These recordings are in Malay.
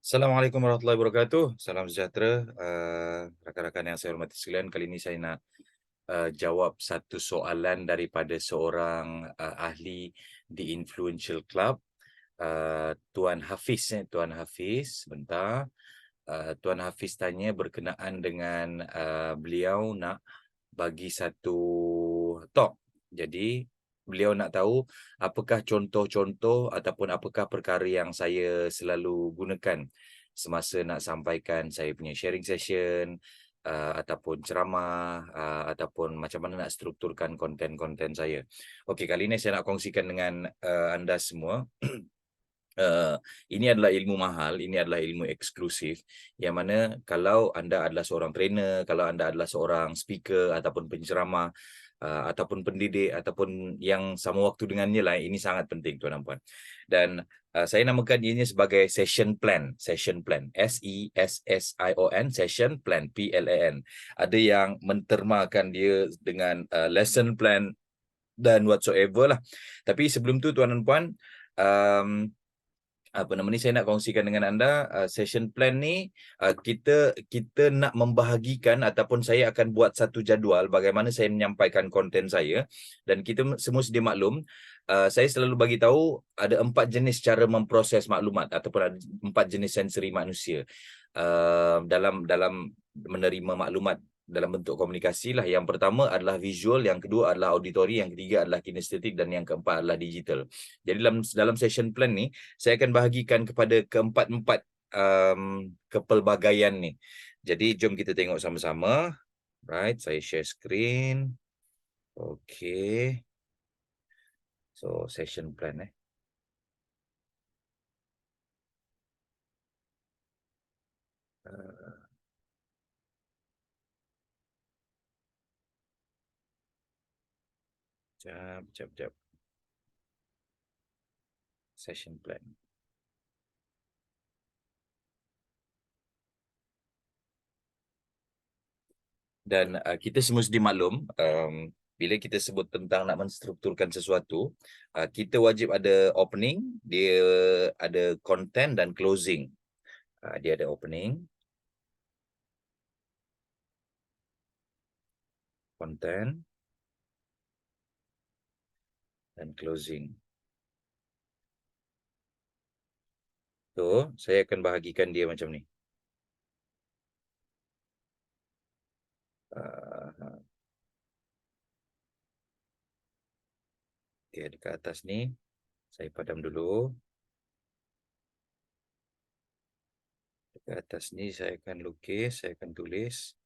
Assalamualaikum warahmatullahi wabarakatuh. Salam sejahtera, rakan-rakan yang saya hormati sekalian. Kali ini saya nak jawab satu soalan daripada seorang ahli di Influential Club, Tuan Hafiz. Tuan Hafiz, sebentar. Tuan Hafiz tanya berkenaan dengan beliau nak bagi satu talk. Jadi beliau nak tahu apakah contoh-contoh ataupun apakah perkara yang saya selalu gunakan semasa nak sampaikan saya punya sharing session, ataupun ceramah, ataupun macam mana nak strukturkan konten-konten saya. Okey, kali ini saya nak kongsikan dengan anda semua. Ini adalah ilmu mahal, ini adalah ilmu eksklusif yang mana kalau anda adalah seorang trainer, kalau anda adalah seorang speaker ataupun penceramah, ataupun pendidik ataupun yang sama waktu dengannya lah, ini sangat penting tuan dan puan. Dan saya namakan ini sebagai session plan, SESSION, session plan, PLAN. Ada yang mentermakan dia dengan lesson plan dan whatsoever lah. Tapi sebelum tu tuan dan puan, um, saya nak kongsikan dengan anda session plan ni, kita nak membahagikan ataupun saya akan buat satu jadual bagaimana saya menyampaikan konten saya, dan kita semua sedia maklum, saya selalu bagi tahu ada 4 jenis cara memproses maklumat ataupun ada 4 jenis sensori manusia dalam menerima maklumat dalam bentuk komunikasi lah. Yang pertama adalah visual, yang kedua adalah auditory, yang ketiga adalah kinestetik, dan yang keempat adalah digital. Jadi dalam session plan ni saya akan bahagikan kepada keempat-empat kepelbagaian ni. Jadi jom kita tengok sama-sama. Right, saya share screen. Okay. So session plan Uh, Jap. Session plan. Dan kita semua sedia maklum, bila kita sebut tentang nak menstrukturkan sesuatu, kita wajib ada opening, dia ada content dan closing. Dia ada opening, content, dan closing. So, saya akan bahagikan dia macam ni. Okay, dekat atas ni, saya padam dulu. Dekat atas ni saya akan lukis, saya akan tulis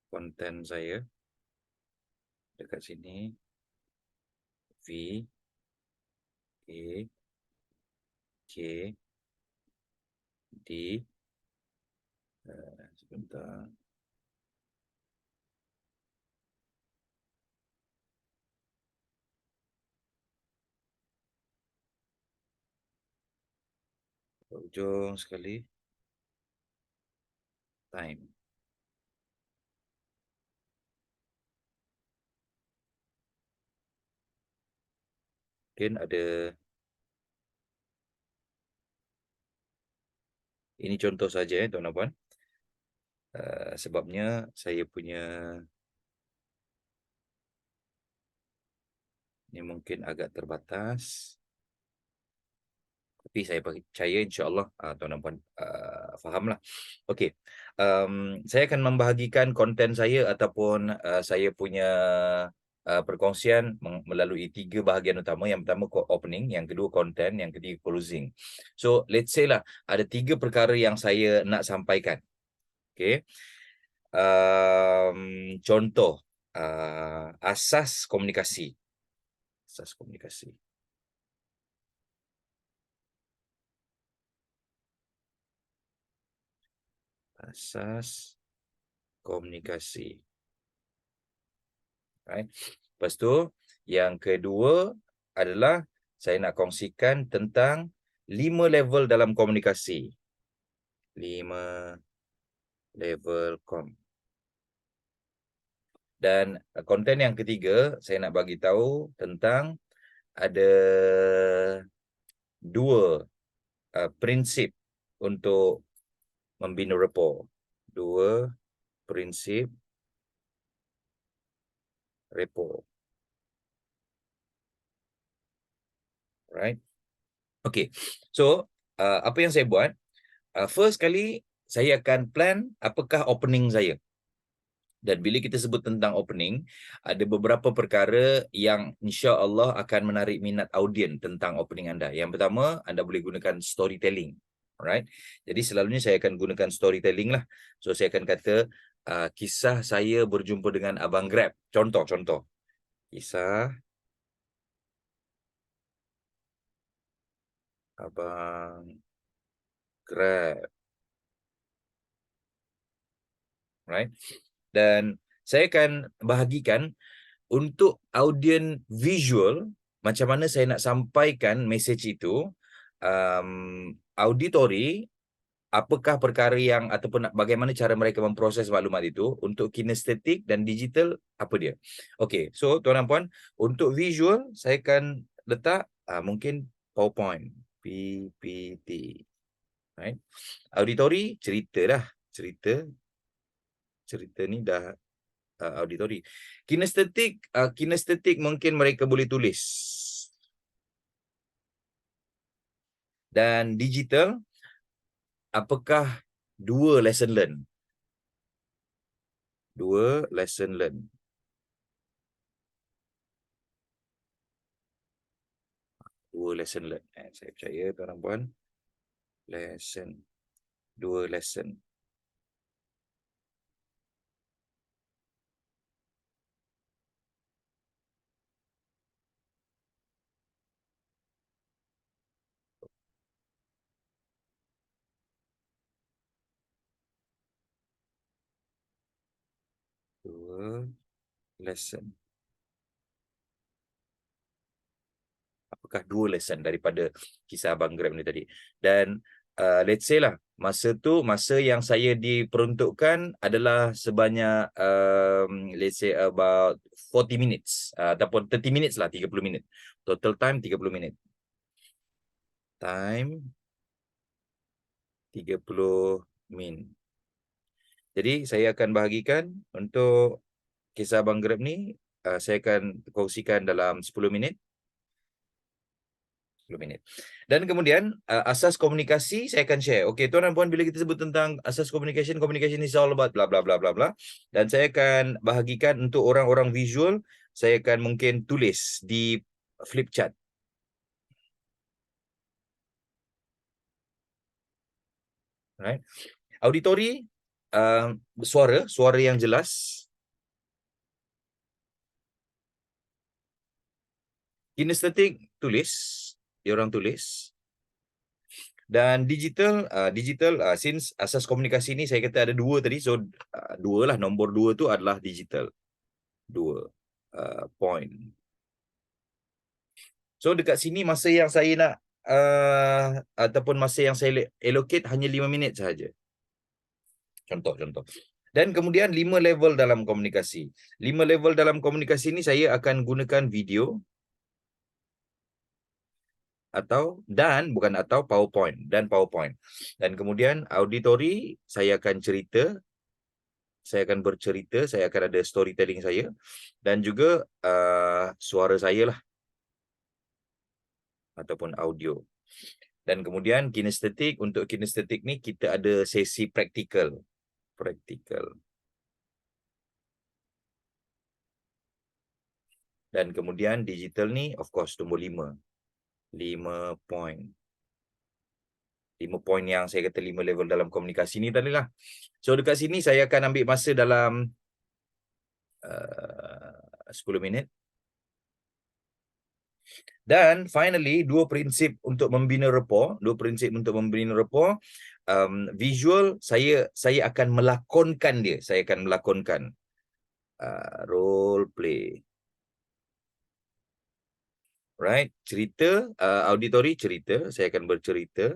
konten saya. Dekat sini, V, A, K, D, sebentar. Ujung sekali. Time. Mungkin ada, ini contoh saja tuan-tuan puan. Sebabnya saya punya ini mungkin agak terbatas. Tapi saya percaya insya-Allah tuan-tuan puan fahamlah. Okey. Saya akan membahagikan konten saya ataupun saya punya perkongsian melalui 3 bahagian utama. Yang pertama opening, yang kedua content, yang ketiga closing. So let's say lah ada 3 perkara yang saya nak sampaikan. Okey. Contoh asas komunikasi. Asas komunikasi. Asas komunikasi. Right. Lepas tu, yang kedua adalah saya nak kongsikan tentang 5 level dalam komunikasi. 5 level kom. Dan konten yang ketiga, saya nak bagi tahu tentang ada dua prinsip untuk membina rapport. Dua prinsip rapport. Right? Okay. So, apa yang saya buat? First kali, saya akan plan apakah opening saya. Dan bila kita sebut tentang opening, ada beberapa perkara yang insya-Allah akan menarik minat audien tentang opening anda. Yang pertama, anda boleh gunakan storytelling. Alright. Jadi selalunya saya akan gunakan storytelling lah. So saya akan kata kisah saya berjumpa dengan Abang Grab. Contoh. Kisah Abang Grab. Right. Dan saya akan bahagikan untuk audien visual, macam mana saya nak sampaikan mesej itu, auditory, apakah perkara yang ataupun bagaimana cara mereka memproses maklumat itu, untuk kinestetik dan digital, apa dia. Okey, so tuan dan puan, untuk visual, saya akan letak mungkin PowerPoint, PPT. Right? Auditory, cerita lah. Cerita ni dah auditory. Kinestetik mungkin mereka boleh tulis. Dan digital, apakah dua lesson learn? Dua lesson learn. Dua lesson learn. Saya percaya tuan-tuan puan. Dua lesson. Dua lesson. Apakah dua lesson daripada kisah Abang Grab ni tadi. Dan let's say lah, masa yang saya diperuntukkan adalah sebanyak let's say about 40 minutes ataupun 30 minutes lah, 30 minit. Total time 30 minit. Time 30 min. Jadi saya akan bahagikan untuk kisah Abang Grab ni, saya akan kongsikan dalam 10 minit. 10 minit. Dan kemudian asas komunikasi saya akan share. Okey, tuan dan puan, bila kita sebut tentang asas communication is all about bla bla bla bla bla. Dan saya akan bahagikan untuk orang-orang visual, saya akan mungkin tulis di flip chart. Right? Auditory, suara yang jelas. Kinestetik, tulis. Dia orang tulis. Dan digital, since asas komunikasi ni saya kata ada dua tadi, so dua lah, nombor dua tu adalah digital. Dua point. So dekat sini masa yang saya nak ataupun masa yang saya allocate hanya 5 minit sahaja. Contoh. Dan kemudian 5 level dalam komunikasi. 5 level dalam komunikasi ni saya akan gunakan video PowerPoint. Dan kemudian auditory, saya akan bercerita, saya akan ada storytelling saya, dan juga suara saya lah ataupun audio. Dan kemudian kinestetik, untuk kinestetik ni kita ada sesi praktikal. Dan kemudian digital ni of course nombor 5. 5 point. 5 point yang saya kata 5 level dalam komunikasi ni tadi lah. So dekat sini saya akan ambil masa dalam 10 minit. Dan finally, dua prinsip untuk membina rapport. Visual, saya akan melakonkan dia. Saya akan melakonkan role play. Right? Cerita, auditory cerita. Saya akan bercerita.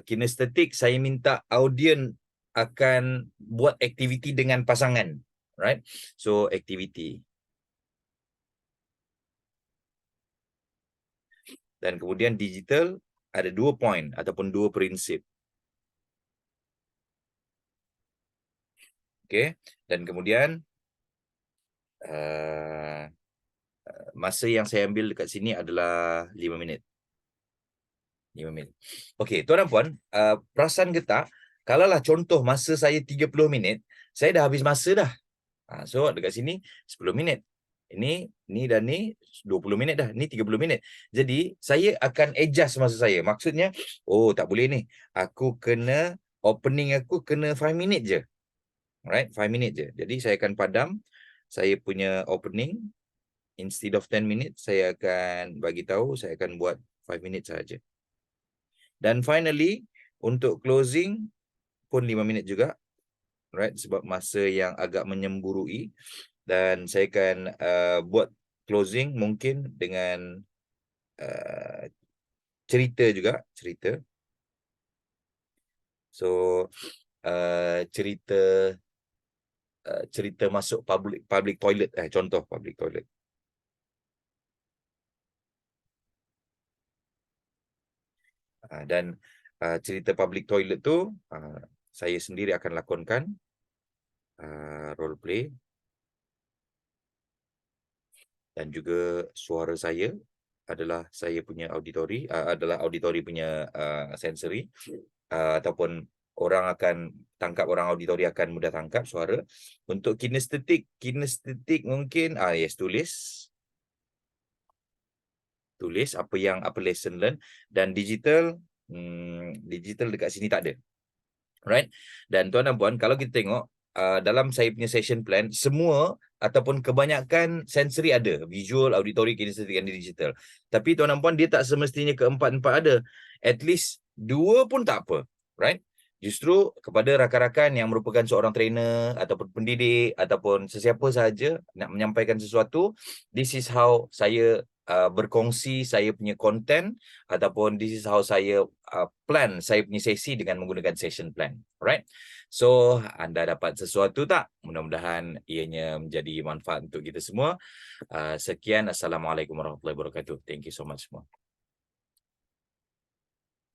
Kinestetik, saya minta audien akan buat aktiviti dengan pasangan. Right? So, aktiviti. Dan kemudian digital ada 2 point ataupun 2 prinsip. Okey, dan kemudian masa yang saya ambil dekat sini adalah 5 minit. 5 minit. Okey, tuan dan puan, perasan ke tak, kalaulah contoh masa saya 30 minit, saya dah habis masa dah. So dekat sini 10 minit. Ni dan ni 20 minit dah. Ni 30 minit. Jadi saya akan adjust masa saya. Maksudnya, oh tak boleh ni. Opening aku kena 5 minit je. Alright, 5 minit je. Jadi saya akan padam saya punya opening. Instead of 10 minit, saya akan bagi tahu saya akan buat 5 minit saja. Dan finally, untuk closing pun 5 minit juga. Right, sebab masa yang agak menyemburui. Dan saya akan buat closing mungkin dengan cerita juga. So, cerita masuk public toilet. Contoh public toilet. Dan cerita public toilet tu, saya sendiri akan lakonkan role play. Dan juga suara saya adalah saya punya auditori, adalah auditori punya sensory, ataupun orang akan tangkap, orang auditori akan mudah tangkap suara. Untuk kinestetik mungkin yes, tulis apa lesson learn. Dan digital dekat sini tak ada. Right? Dan tuan dan puan, kalau kita tengok dalam saya punya session plan, semua ataupun kebanyakan sensory ada, visual, auditory, kinestetik dan digital. Tapi tuan dan puan, dia tak semestinya keempat-empat ada. At least 2 pun tak apa, right? Justru kepada rakan-rakan yang merupakan seorang trainer ataupun pendidik ataupun sesiapa sahaja nak menyampaikan sesuatu, this is how saya berkongsi saya punya content, ataupun this is how saya plan saya punya sesi dengan menggunakan session plan. Alright? So, anda dapat sesuatu tak? Mudah-mudahan ianya menjadi manfaat untuk kita semua. Sekian. Assalamualaikum warahmatullahi wabarakatuh. Thank you so much semua.